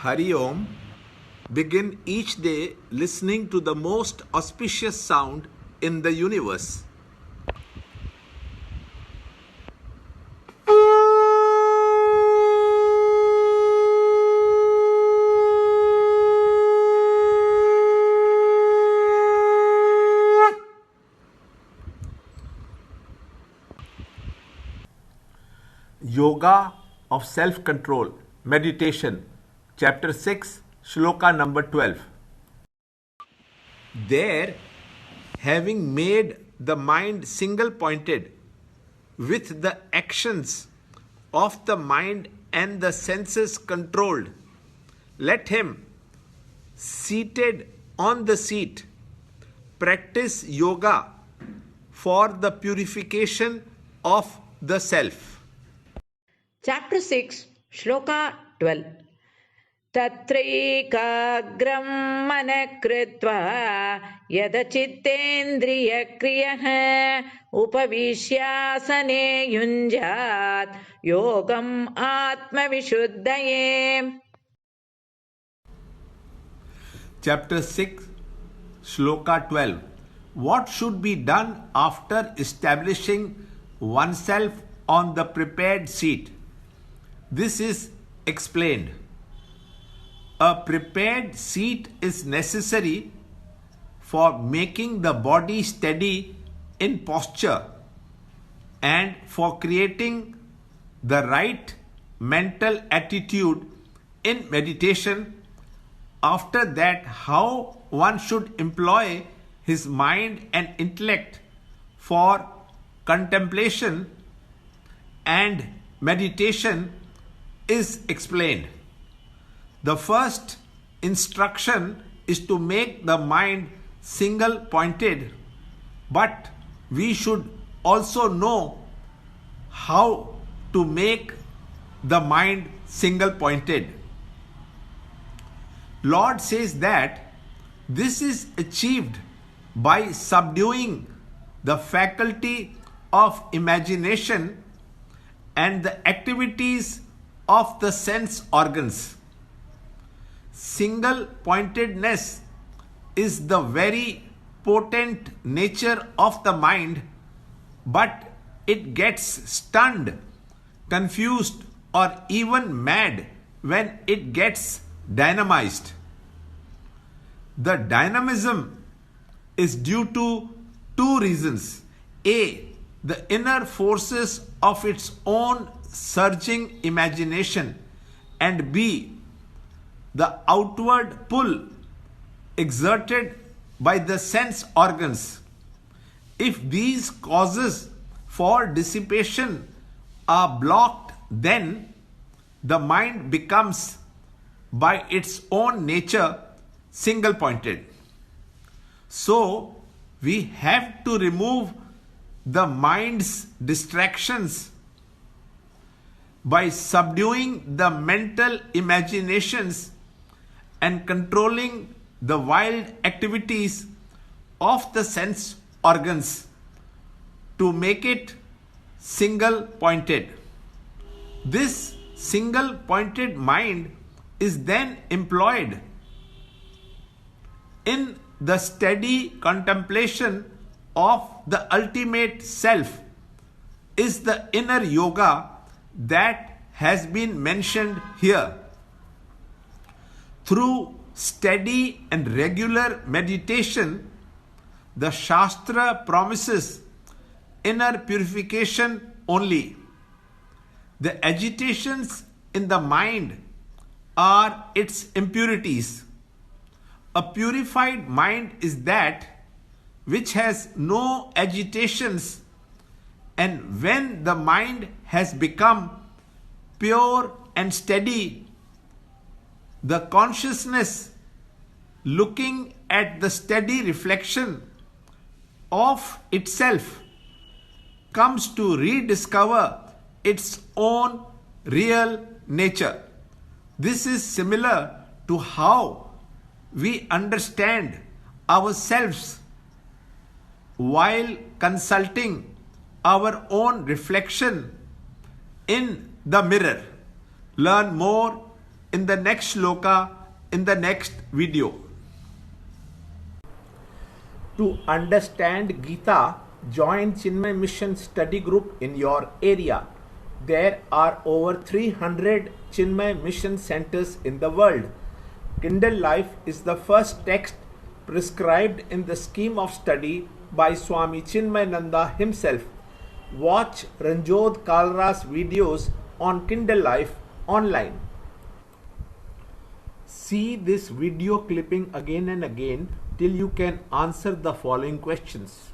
Hari Om. Begin each day listening to the most auspicious sound in the universe. Yoga of Self-Control, Meditation, Chapter 6, Shloka number 12. There, having made the mind single-pointed, with the actions of the mind and the senses controlled, let him, seated on the seat, practice yoga for the purification of the self. Chapter 6, Shloka 12. Tatraikagram manakritva yadachittendriyakriyah upavishyasane yunjat yogam atmavishuddhaye. Chapter 6, Shloka 12. What should be done after establishing oneself on the prepared seat? This is explained. A prepared seat is necessary for making the body steady in posture and for creating the right mental attitude in meditation. After that, how one should employ his mind and intellect for contemplation and meditation is explained. The first instruction is to make the mind single-pointed, but we should also know how to make the mind single-pointed. Lord says that this is achieved by subduing the faculty of imagination and the activities of the sense organs. Single-pointedness is the very potent nature of the mind, but it gets stunned, confused, or even mad when it gets dynamized. The dynamism is due to two reasons. A, the inner forces of its own surging imagination, and B, the outward pull exerted by the sense organs. If these causes for dissipation are blocked, then the mind becomes by its own nature single-pointed. So, we have to remove the mind's distractions by subduing the mental imaginations and controlling the wild activities of the sense organs to make it single-pointed. This single-pointed mind is then employed in the steady contemplation of the ultimate self, is the inner yoga that has been mentioned here. Through steady and regular meditation, the Shastra promises inner purification only. The agitations in the mind are its impurities. A purified mind is that which has no agitations, and when the mind has become pure and steady, the consciousness, looking at the steady reflection of itself, comes to rediscover its own real nature. This is similar to how we understand ourselves while consulting our own reflection in the mirror. Learn more in the next shloka in the next video. To understand Gita, join Chinmaya Mission study group in your area. There are over 300 Chinmaya Mission centers in the world. Kindle Life is the first text prescribed in the scheme of study by Swami Chinmayananda himself. Watch Ranjod Kalra's videos on Kindle Life online. See this video clipping again and again till you can answer the following questions.